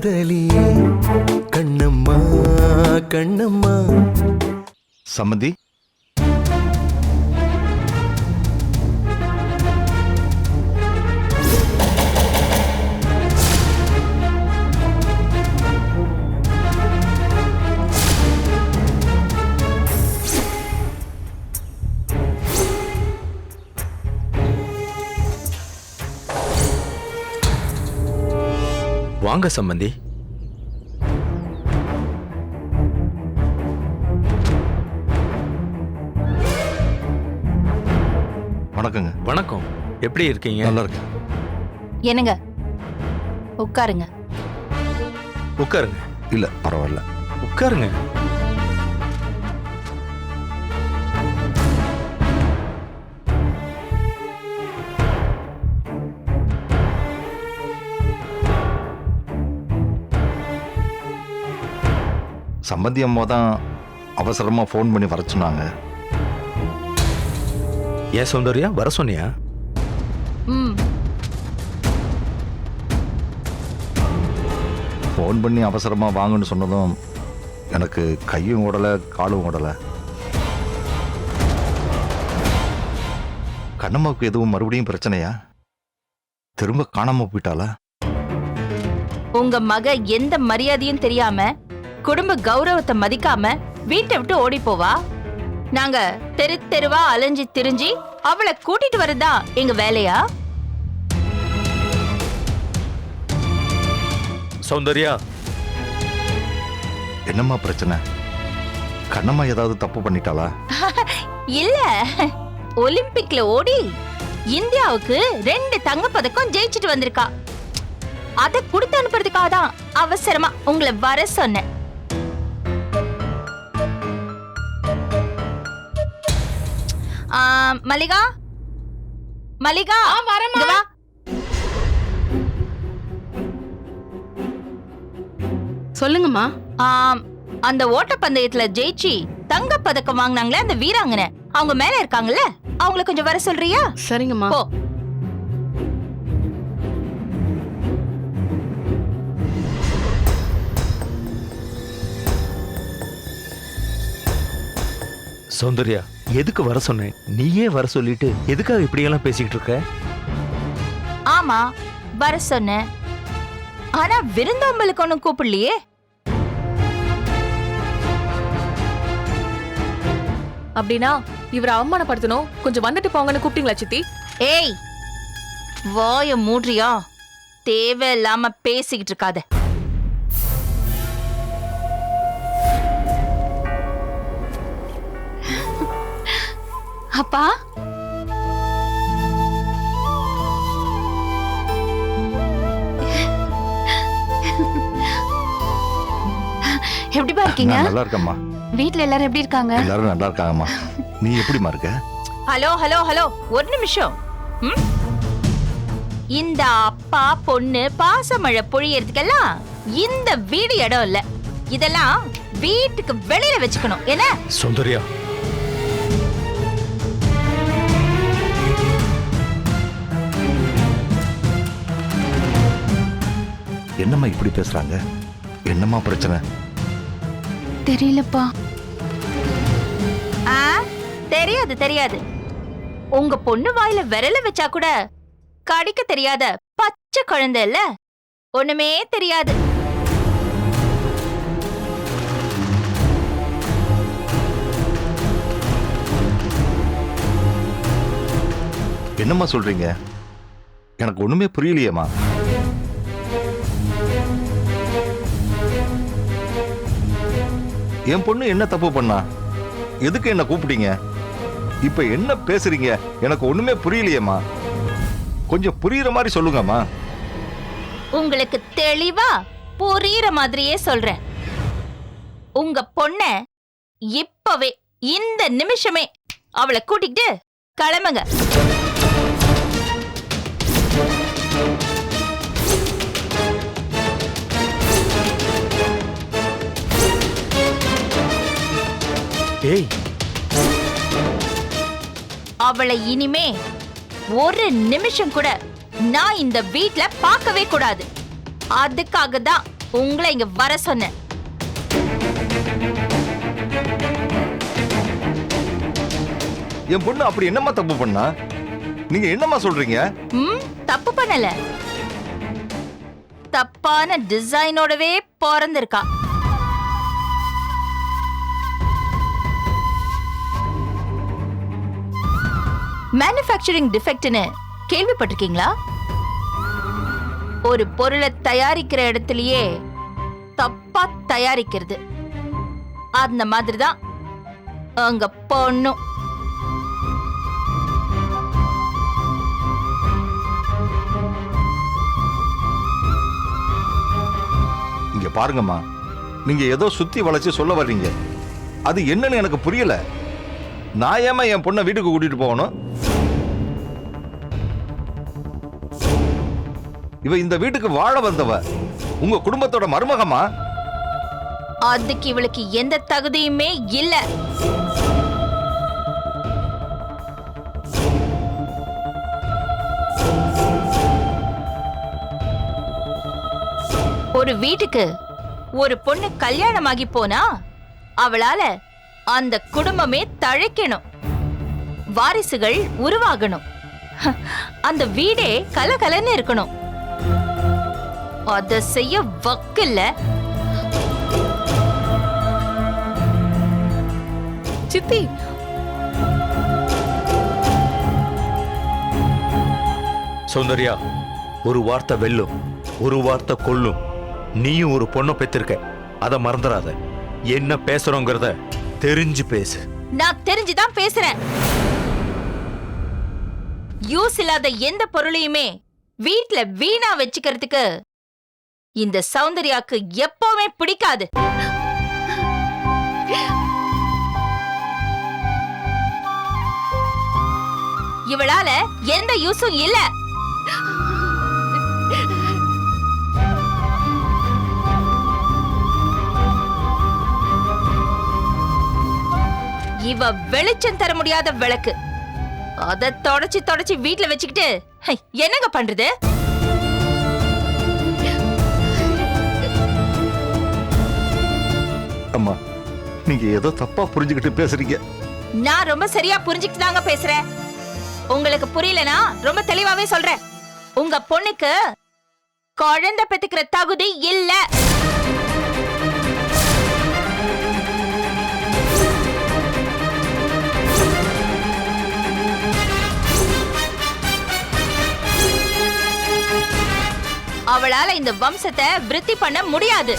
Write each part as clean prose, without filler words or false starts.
காதலியே கண்ணம்மா கண்ணம்மா. சம்மந்தி, வாங்க சம்பந்தி. வணக்கங்க. வணக்கம். எப்படி இருக்கீங்க? நல்லா இருக்கு. என்னங்க, உட்காருங்க. உட்காருங்க. இல்ல பரவாயில்ல, உட்காருங்க. சம்பந்தி அம்மா தான் அவசரமா ஃபோன் பண்ணி வர சொன்னாங்க. ஏன் சௌந்தர்யா, வர சொன்னியா? ம். ஃபோன் பண்ணி அவசரமா வாங்கன்னு சொன்னதும் எனக்கு கையும் ஓடல காலும் ஓடல. கண்ணம்மாவுக்கு எதுவும் மறுபடியும் பிரச்சனையா? திரும்ப காணாம போயிட்டாளா? உங்க மக எந்த மரியாதையும் தெரியாம, குடும்ப கௌரவத்தை மதிக்காம வீட்டை விட்டு ஓடி போவா? நாங்க தெரு தெருவா அலைஞ்சி திரிஞ்சி அவளை கூட்டிட்டு வரதா எங்க வேலையா? சௌந்தர்யா, என்னம்மா பிரச்சனை? கண்ணம்மா ஏதாவது தப்பு பண்ணிட்டாளா? இல்ல, ஒலிம்பிக்ல ஓடி இந்தியாவுக்கு 2 தங்கப்பதக்கம் ஜெயிச்சிட்டு வந்திருக்கா. அத கொடுத்து அனுப்புறதுக்காக தான் அவசரமா உங்களை வர சொன்னேன். மல்லிகா, மல்லிகா, இங்க வா. சொல்லுங்கம்மா. அந்த ஓட்டப்பந்தயத்துல ஜெயிச்சு தங்க பதக்கம் வாங்கினாங்களே அந்த வீராங்கனை, அவங்க மேல இருக்காங்கல்ல, அவங்கள கொஞ்சம் வர சொல்றியா? சரிங்கம்மா. போ. சௌந்தர்யா, எதுக்கு வர சொன்னேன்? நீயே வர சொல்லிட்டு எதுக்காக இப்படியெல்லாம் பேசிக்கிட்டு இருக்க? ஆமா, வர சொன்னேன். ஆனா விருந்தோம்பலுக்கு ஒண்ணும் கூப்பிடலையே. அப்படின்னா இவரை அவமானப்படுத்தணும், கொஞ்சம் வந்துட்டு போங்கன்னு கூப்பிட்டீங்களா சித்தி? ஏய், வாய மூடுறியா? தேவையில்லாம பேசிக்கிட்டு இருக்காத. அப்பா, எப்படிப்பா இருக்கீங்க? நான் நல்லா இருக்கேம்மா. வீட்ல எல்லாரும் எப்படி இருக்காங்க? எல்லாரும் நல்லா இருக்காங்கம்மா. நீ எப்படிமா இருக்க? ஹலோ ஹலோ ஹலோ, ஒரு நிமிஷம். இந்த அப்பா பொண்ணு பாசமழை பொழியறதுக்கெல்லாம் இந்த வீடு இடம் இல்ல. இதெல்லாம் வீட்டுக்கு வெளியில வச்சுக்கணும். என்ன சௌந்தர்யா, என்னம்மா இப்படி பேசுறாங்க? என்னம்மா பிரச்சனை? தெரியலப்பா. தெரியாது தெரியாது. உங்க பொண்ணு வாயில விரல வச்சா கூட கடிக்க தெரியாத பச்சை குழந்தை இல்ல, ஒண்ணுமே தெரியாது. என்னம்மா சொல்றீங்க? எனக்கு ஒண்ணுமே புரியலையேம்மா. என் பொண்ணு என்ன தப்பு பண்ணா? எதுக்கு என்ன கூப்பிட்டீங்க? இப்ப என்ன பேசுறீங்க? எனக்கு ஒண்ணுமே புரியலையேம்மா. கொஞ்சம் புரியுற மாதிரி சொல்லுங்கம்மா. உங்களுக்கு தெளிவா புரியுற மாதிரியே சொல்றேன். உங்க பொண்ண இப்பவே இந்த நிமிஷமே அவளை கூட்டிட்டு கிளம்புங்க. ஏய், அவளை இனிமே ஒரு நிமிஷம் கூட நான் இந்த வீட்ல பார்க்கவே கூடாது. அதுக்காக தான் உங்களை இங்க வர சொன்னேன். என் பொண்ணு அப்படி என்னம்மா தப்பு பண்ணா? நீங்க என்னம்மா சொல்றீங்க? தப்பு பண்ணல. தப்பான டிசைனோடவே பிறந்திருக்கா. மேனுஃபேக்சரிங் டிஃபெக்ட்னு கேள்விப்பட்டிருக்கீங்களா? ஒரு பொருளை தயாரிக்கிற இடத்துலயே தப்பா தயாரிக்கிறது. அந்த மாதிரிதான் அங்க பொண்ணும். இங்க பாருங்கம்மா, நீங்க ஏதோ சுத்தி வளைச்சு சொல்ல வர்றீங்க. அது என்னன்னு எனக்கு புரியல. நான் ஏமா என் பொண்ணை வீட்டுக்கு கூட்டிட்டு போகணும்? இவ இந்த வீட்டுக்கு வாழ வந்தவ, உங்க குடும்பத்தோட மருமகமா. அதுக்கு இவளுக்கு எந்த தகுதியுமே இல்ல. ஒரு வீட்டுக்கு ஒரு பொண்ணு கல்யாணமாகி போனா அவளால அந்த குடும்பமே தழைக்கணும், வாரிசுகள் உருவாகணும், அந்த வீடே கலகலன்னு இருக்கணும். அத செய்ய வக்கில்ல. சித்தி, சௌந்தர்யா, ஒரு வார்த்தை வெல்லும், ஒரு வார்த்தை கொல்லும். நீயும் ஒரு பொண்ணை பெற்றிருக்க, அத மறந்துடாத. என்ன பேசுறோங்கிறத தெரிஞ்சு பேசு. நான் தெரிஞ்சுதான் பேசுறேன். யூஸ் இல்லாத எந்த பொருளையுமே வீட்ல வீணா வச்சுக்கிறதுக்கு இந்த சௌந்தர்யாக்கு எப்பவுமே பிடிக்காது. இவளால எந்த யூஸும் இல்ல. இவ வெளிச்சம் தர முடியாத விளக்கு. அத தொடச்சு தொடச்சு வீட்ல வச்சுக்கிட்டு என்னங்க பண்றது? அம்மா, நீங்க ஏதோ தப்பா புரிஞ்சுக்கிட்டு பேசுறீங்க. நான் ரொம்ப சரியா புரிஞ்சுக்கிட்டு தாங்க பேசுறேன். உங்களுக்கு புரியலனா ரொம்ப தெளிவாவே சொல்றேன். உங்க பொண்ணுக்கு குழந்தை பெத்துக்கிற தகுதி இல்ல. அவளால இந்த வம்சத்தை விருத்தி பண்ண முடியாது.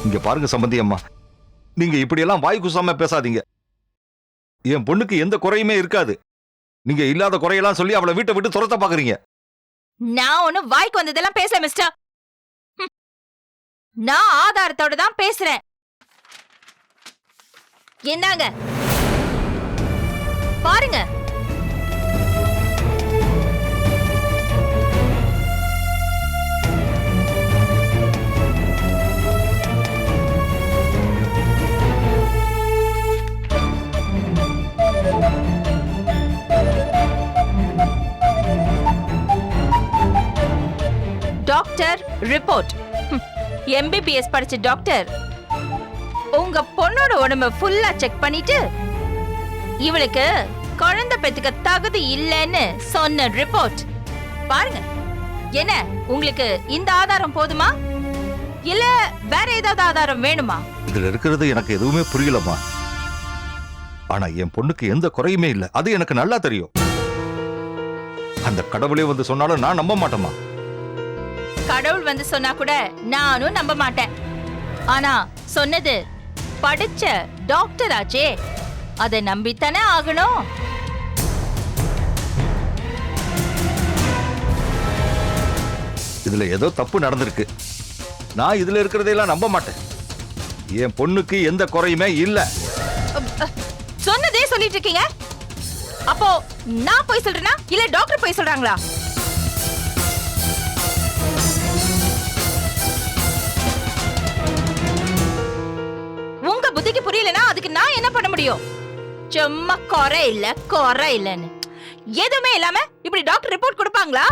இங்க பாருங்க சம்பந்தி அம்மா, நீங்க இப்படியெல்லாம் வாய் குசாம பேசாதீங்க. என் பொண்ணுக்கு எந்த குறையுமே இருக்காது. நீங்க இல்லாத குறையெல்லாம் சொல்லி அவளை வீட்டை விட்டு துரத்த பாக்குறீங்க. நான் ஒன்னும் வாய்க்கு வந்ததெல்லாம் பேசல மிஸ்டர். நான் ஆதாரத்தோட தான் பேசுறேன். என்னங்க பாருங்க. Doctor report. MBBS படிச்ச டாக்டர் உங்க பொண்ணோட உடம்ப ஃபுல்லா செக் பண்ணிட்டு இவளுக்கு குழந்தை பெத்துக்க தகுதி இல்லைன்னு சொன்ன ரிப்போர்ட். பாருங்க, என்ன உங்களுக்கு இந்த ஆதாரம் போதுமா இல்ல வேற ஏதாவது ஆதாரம் வேணுமா? இதுல இருக்கிறது எனக்கு எதுவுமே புரியலம்மா. ஆனா என் பொண்ணுக்கு எந்த குறையுமே இல்லை, அது எனக்கு நல்லா தெரியும். அந்த கடவுளே வந்து சொன்னாலும் நான் நம்ப மாட்டேமா. கடவுள் வந்து சொன்னா கூட நானும் நம்ப மாட்டேன். ஆனா சொன்னது படிச்ச டாக்டர் ஆச்சே, அதை நம்பித்தானே ஆகணும். இதுல ஏதோ தப்பு நடந்திருக்கு. நான் இதுல இருக்கிறதையெல்லாம் நம்ப மாட்டேன். என் பொண்ணுக்கு எந்த குறையுமே இல்ல. சொன்னதே சொல்லிட்டு இருக்கீங்க. அப்போ நான் போய் சொல்றேனா இல்ல டாக்டர் போய் சொல்றாங்களா? உங்க புத்திக்கு நான் என்ன பண்ண முடியும்? சும்மா குறை இல்லன்னு எதுவுமே இல்லாம இப்படி டாக்டர் ரிப்போர்ட் கொடுப்பாங்களா?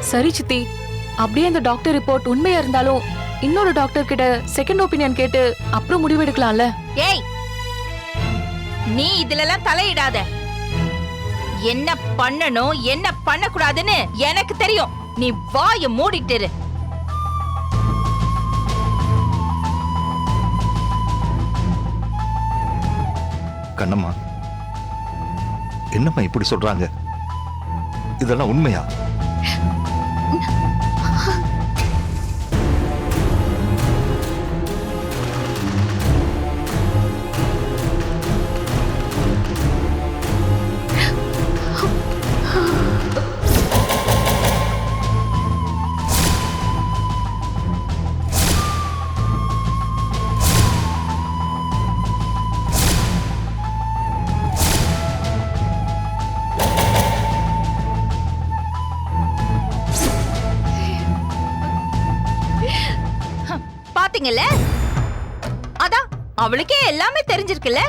சரி சித்தி, அப்படியே அந்த டாக்டர் ரிப்போர்ட் உண்மையா இருந்தாலும் இன்னொரு டாக்டர் கிட்ட செகண்ட் ஒப்பீனியன் கேட்டு அப்புறம் முடிவு எடுக்கலாம்ல? ஏய், நீ இதுலலாம் தலையிடாத. என்ன பண்ணணும் என்ன பண்ணக்கூடாதுன்னு எனக்கு தெரியும். நீ வாய மூடிட்டு இரு. கண்ணம்மா, என்னம்மா இப்படி சொல்றாங்க? இதெல்லாம் உண்மையா? பாத்தீங்கல்ல, அதான் அவளுக்கே எல்லாமே தெரிஞ்சிருக்குல்ல.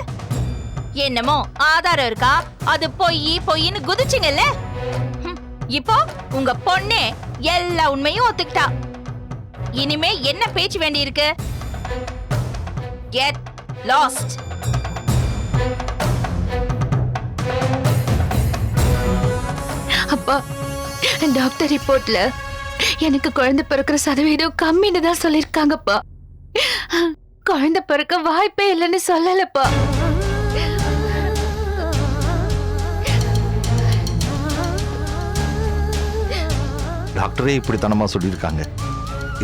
என்னமோ ஆதாரம் இருக்கா, அது பொய்ன்னு குதிச்சிங்கல்ல. இப்போ உங்க பொண்ணே எல்லா உண்மையும் ஒத்துக்கிட்டா. இனிமே என்ன பேச்சு வேண்டி இருக்கு? Get lost. அப்பா, டாக்டர் ரிப்போர்ட்ல எனக்கு குழந்தை பிறக்கிற சதவீதம் கம்மின்னு தான் சொல்லிருக்காங்கப்பா. குழந்தை பிறக்க வாய்ப்பே இல்லைன்னு சொல்லலப்பா. டாக்டரே இப்படித்தனமா சொல்லியிருக்காங்க.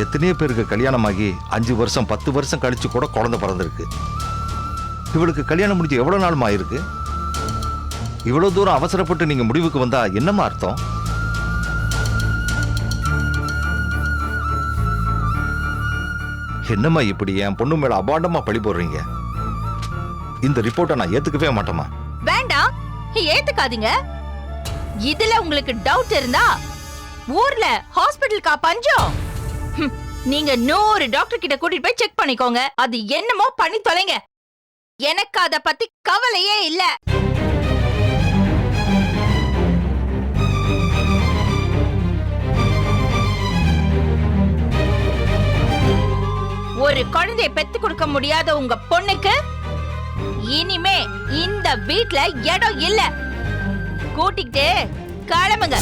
எத்தனையோ பேருக்கு கல்யாணமாகி 5 வருஷம் 10 வருஷம் கழிச்சு கூட குழந்தை பிறந்திருக்கு. இவளுக்கு கல்யாணம் முடிஞ்சு எவ்வளவு நாள் ஆயிருக்கு? இவ்வளவு தூரம் அவசரப்பட்டு நீங்க முடிவுக்கு வந்தா என்னமா அர்த்தம்? என்னம்மா இப்படி என் பொண்ணு மேல அபாண்டமா பழி போடுறீங்க? இந்த ரிப்போர்ட்டை நான் ஏத்துக்கவே மாட்டேமா. வேண்டாம், ஏத்துக்காதீங்க. இதுல உங்களுக்கு டவுட் இருந்தா ஊர்ல ஹாஸ்பிடலுக்கா பஞ்சம்? நீங்க 100 டாக்டர் கிட்ட கூட்டிட்டு போய் செக் பண்ணிக்கோங்க. அது என்னமோ பண்ணி தொலைங்க. எனக்கு அத பத்தி கவலையே இல்ல. ஒரு குழந்தையை பெத்து கொடுக்க முடியாத உங்க பொண்ணுக்கு இனிமே இந்த வீட்ல இடம் இல்ல. கூட்டிக்கிட்டு கிளம்புங்க.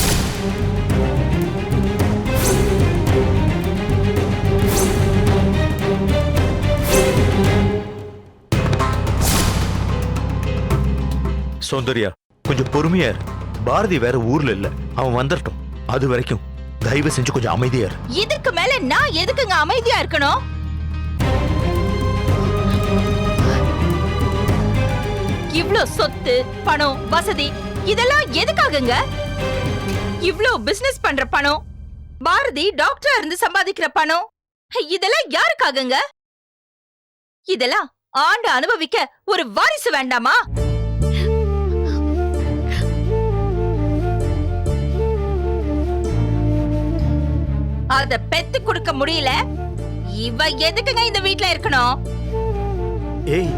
சௌந்தர்யா, கொஞ்சம் பொறுமையா இரு. பாரதி வேற ஊர்ல இல்ல, அவன் வந்துடட்டும். அது வரைக்கும் தயவு செஞ்சு கொஞ்சம் அமைதியா இரு. இதுக்கு மேல நான் எதுக்குங்க அமைதியா இருக்கணும்? இவ்ளோ சொத்து, பணம், வசதி இதெல்லாம் எதுக்காகங்க? இவ்ளோ பிசினஸ் பண்ற பணம், பாரதி டாக்டரா இருந்து சம்பாதிக்கிற பணம், இதெல்லாம் யாருக்காகங்க? இதெல்லாம் ஆண்டு அனுபவிக்க ஒரு வாரிசு வேண்டாமா? அத பெத்து கொடுக்க முடியல. இவ எதுக்குங்க இந்த வீட்ல இருக்கணும்? ஏய்,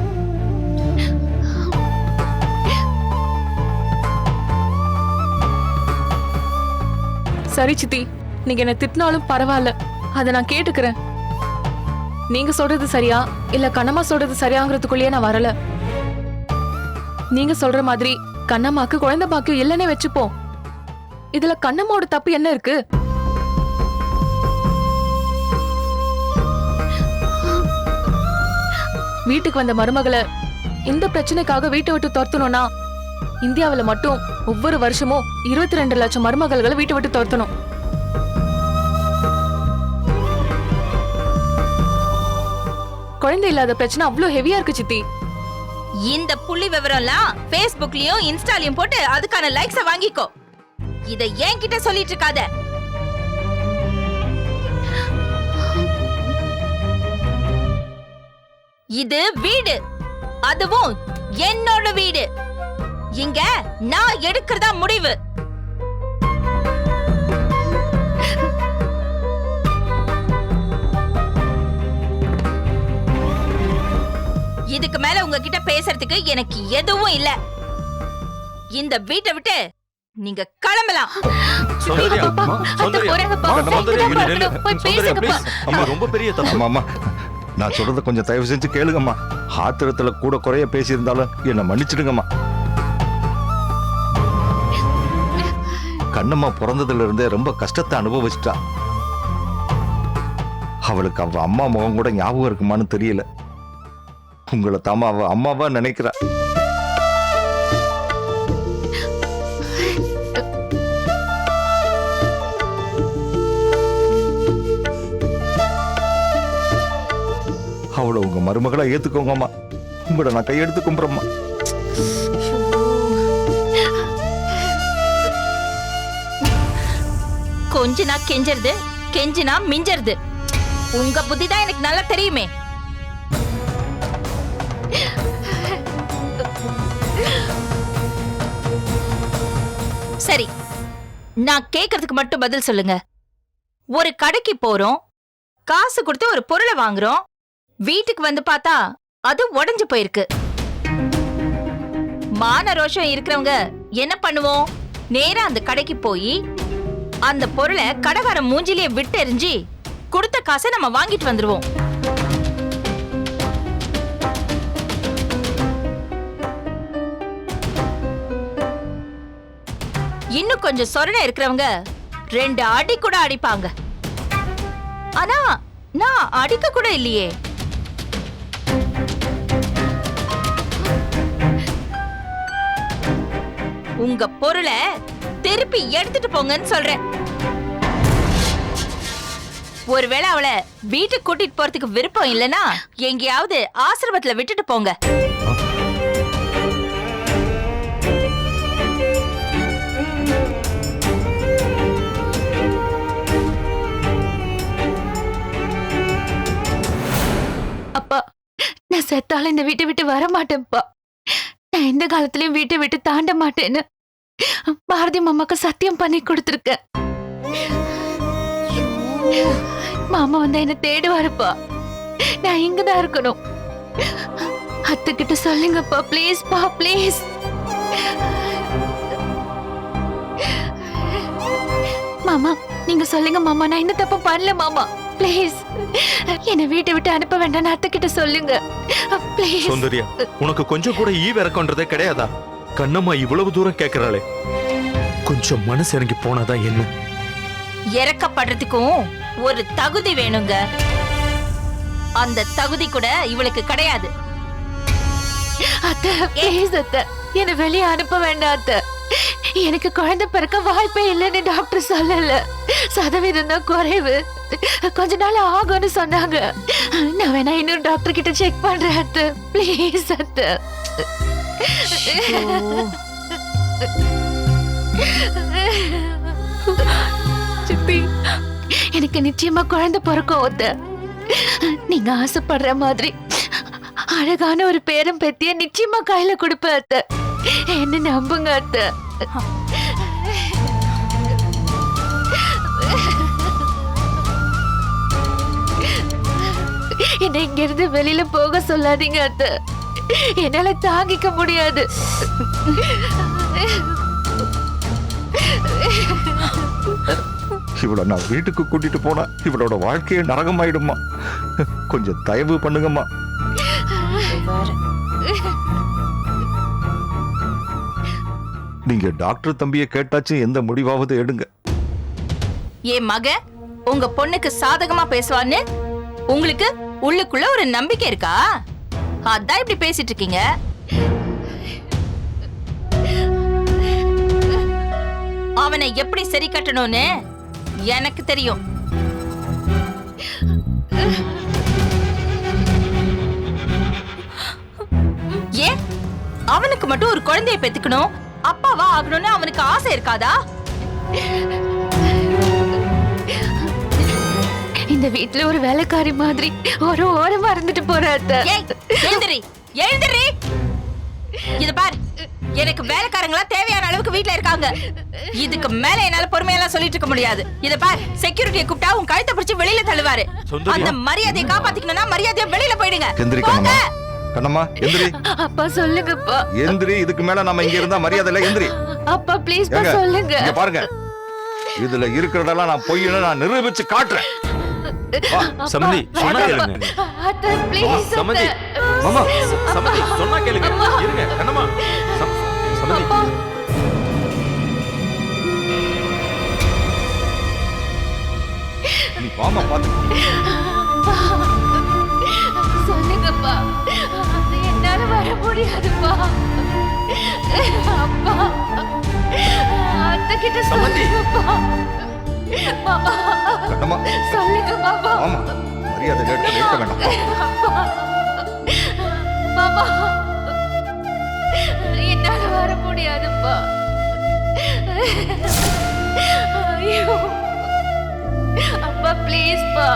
சரி சித்தி, நீங்க என்ன திட்டினாலும் பரவாயில்ல, அதை நான் கேட்டுக்கிறேன். நீங்க சொல்றது சரியா இல்ல கண்ணம்மா சொல்றது சரியாங்கிறதுக்குள்ளேயே நான் வரல. நீங்க சொல்ற மாதிரி கண்ணம்மாக்கு குழந்தை பாக்கியம் இல்லைன்னே வச்சுப்போம். இதுல கண்ணம்மாவோட தப்பு என்ன இருக்கு? வீட்டுக்கு வந்த மருமகளை இந்த பிரச்சனைக்காக வீட்டை விட்டு துரத்தணும்னா இந்தியாவில மட்டும் ஒவ்வொரு வருஷமும் 22 லட்சம் மருமகள்களை வீட்டை விட்டு துரத்தணும். குழந்தை இல்லாத பிரச்சனை அவ்வளவு ஹெவியா இருக்கு சித்தி. இந்த புள்ளி விவரம்லாம் Facebookலயும் இன்ஸ்டாலயும் போட்டு அதுக்கான லைக்ஸ வாங்கிக்கோ. இத என்கிட்ட சொல்லிட்டு இருக்காத. இது வீடு, அதுவும் என்னோட வீடு. இங்க நான் எடுக்கிறதா முடிவு. இதுக்கு மேல உங்ககிட்ட பேசுறதுக்கு எனக்கு எதுவும் இல்ல. இந்த வீட்டை விட்டு நீங்க கிளம்பலாம். சௌந்தர்யா, அப்பா, அத்தை சௌந்தர்யா, போறாங்கப்பா. சௌந்தர்யா, நீங்க தான் நில்லு. பார்க்கணும். போய் சௌந்தர்யா, பேசுங்கப்பா. please. அம்மா, ரொம்ப பெரிய தப்பு. அம்மா அம்மா நான் சொல்றத கொஞ்சம் தயவு செஞ்சு கேளுங்கம்மா. ஆத்திரத்துல கூட குறைய பேசியிருந்தாலும் என்னை மன்னிச்சிடுங்கம்மா. கண்ணம்மா பிறந்ததுல இருந்தே ரொம்ப கஷ்டத்தை அனுபவிச்சிட்டா. அவளுக்கு அவ அம்மா முகம் கூட ஞாபகம் இருக்குமான்னு தெரியல. உங்களை தாமா அவ அம்மாவா நினைக்கிறா. அவளை உங்க மருமகளா ஏத்துக்கோங்கம்மா. உங்களை நான் கையெடுத்து கும்பிட்றேம்மா. கொஞ்சனா கெஞ்சறது, கெஞ்சினா மிஞ்சறது. உங்க புத்தி தான் எனக்கு நல்லா தெரியுமே. சரி, நான் கேக்குறதுக்கு மட்டும் பதில் சொல்லுங்க. ஒரு கடைக்கு போறோம், காசு கொடுத்து ஒரு பொருளை வாங்குறோம், வீட்டுக்கு வந்து பார்த்தா அது உடைஞ்சு போயிருக்கு. மான ரோஷம் இருக்கிறவங்க என்ன பண்ணுவோம்? நேரா அந்த கடைக்கு போய் அந்த பொருளை கடைக்கார மூஞ்சிலேயே விட்டு எறிஞ்சி கொடுத்த காசை நம்ம வாங்கிட்டு வந்துருவோம். இன்னும் கொஞ்சம் சொரணை இருக்கிறவங்க 2 அடி கூட அடிப்பாங்க. ஆனா நான் அடிக்க கூட இல்லையே. உங்க பொருளை திருப்பி எடுத்துட்டு போங்கன்னு சொல்றேன். ஒருவேளை அவளை வீட்டுக்கு கூட்டிட்டு போறதுக்கு விருப்பம் இல்லனா எங்கேயாவது ஆசிரமத்துல விட்டுட்டு போங்க. அப்பா, நான் செத்தாலும் இந்த வீட்டை விட்டு வர மாட்டேன்ப்பா. நான் எந்த காலத்திலயும் வீட்டை விட்டு தாண்ட மாட்டேன்னு பாரதி மாமாக்கு சத்தியம் பண்ணி கொடுத்துருக்கேன். மாமா வந்து என்ன தேடுவாருப்பா. நான் இங்கதான் இருக்கணும். அத்துக்கிட்ட சொல்லுங்கப்பா, ப்ளீஸ்ப்பா, ப்ளீஸ். மாமா, நீங்க சொல்லுங்க மாமா. நான் இந்த தப்பு பண்ணல மாமா. ப்ளீஸ் என்ன வீட்டை விட்டு அனுப்ப வேண்டாம். அத்தைக்கிட்ட சொல்லுங்க ப்ளீஸ். சௌந்தர்யா, உனக்கு கொஞ்சம் கூட ஈவ இறக்கன்றதே கிடையாதா? கண்ணம்மா இவ்வளவு தூரம் கேட்கிறாளே, கொஞ்சம் மனசு இறங்கி போனாதான் என்ன? இறக்கப்படுறதுக்கும் ஒரு தகுதி வேணுங்க. அந்த தகுதி கூட இவளுக்கு கிடையாது. அத்தை, ப்ளீஸ் அத்தை, என்ன வெளியே அனுப்ப வேண்டாம் அத்தை. எனக்கு குழந்தை பிறக்க வாய்ப்பே இல்லைன்னு டாக்டர் சொல்லல. சதவீதம் தான் குறைவு, கொஞ்ச நாள் ஆகும்னு சொன்னாங்க. நான் வேணா இன்னொரு டாக்டர் கிட்ட செக் பண்றேன் அத்தை. ப்ளீஸ் அத்தை. சித்தி, எனக்கு நிச்சயமா குழந்தை பிறக்கும் அத்தை. நீங்க ஆசைப்படுற மாதிரி அழகான ஒரு பேரம் பெத்திய நிச்சயமா கையில கொடுப்பேன் அத்தை. என்ன நம்புங்க அத்தை. என்னை இங்க இருந்து வெளியில போக சொல்லாதீங்க அத்தை. என்னால தாங்கிக்க முடியாது. இவளை நான் வீட்டுக்கு கூட்டிட்டு போனா இவளோட வாழ்க்கையே நரகமாயிடுமா. கொஞ்சம் தயவு பண்ணுங்கம்மா. நீங்க டாக்டர் தம்பியை கேட்டாச்சு எந்த முடிவாவது எடுங்க. என் மக உங்க பொண்ணுக்கு சாதகமா பேசுவான்னு உங்களுக்கு உள்ளுக்குள்ள ஒரு நம்பிக்கை இருக்கா? அதான் இப்படி பேசிட்டு இருக்கீங்க. அவனை எப்படி சரி கட்டணும்னு எனக்கு தெரியும். ஏன் அவனுக்கு மட்டும் ஒரு குழந்தையை பெத்துக்கணும், அப்பாவா ஆகணும்னு அவனுக்கு ஆசை இருக்காதா? இந்த வீட்ல ஒரு வேலைக்காரி மாதிரி ஒரு ஓரமா இருந்துட்டு போற அத்தை. ஏய், எழுந்திரி, எழுந்திரி. இது பார், எனக்கு வேலைக்காரங்களா தேவையான அளவுக்கு வீட்ல இருக்காங்க. இதுக்கு மேல என்னால பொறுமையெல்லாம் சொல்லிட்டு இருக்க முடியாது. இத பார், செக்யூரிட்டியை கூப்பிட்டா உன் கழுத்தை பிடிச்சு வெளியில தள்ளுவாரு. சுந்தரியா. அந்த மரியாதையை காப்பாத்திக்கணும்னா மரியாதையா வெளியில போயிடுங்க. எந்திரிக்கணுமா? போங்க. கண்ணம்மா எந்திரி அப்பா சொல்லுங்கப்பா. எந்திரி. இதுக்கு மேல நம்ம இங்க இருந்தா மரியாதை இல்ல. எந்திரி. அப்பா ப்ளீஸ் பா ஏங்க, சொல்லுங்க. இங்க பாருங்க, இதுல இருக்கிறதெல்லாம் நான் பொய்ன்னு நான் நிரூபிச்சு காட்டுறேன். வா. சம்மந்தி சொன்னா கேளுங்க. அத்தை ப்ளீஸ் சம்மந்தி மாமா சம்மந்தி சொன்னா கேளுங்க. இருங்க கண்ணம்மா. சம்மந்தி நீ வாமா பாத்து. சொல்லுங்கப்பா. அது என்னால வர முடியாதுப்பா. அப்பா அத்தை கிட்ட சம்மந்தி. சொல்லுங்கப்பா. மாமா கண்ணம்மா சொல்லுங்க மாமா. ஆமா, மரியாதை எடுக்க வேண்டாம். அப்பா மாமா என்னால வர முடியாதுப்பா. ஐயோ அப்பா ப்ளீஸ் பா.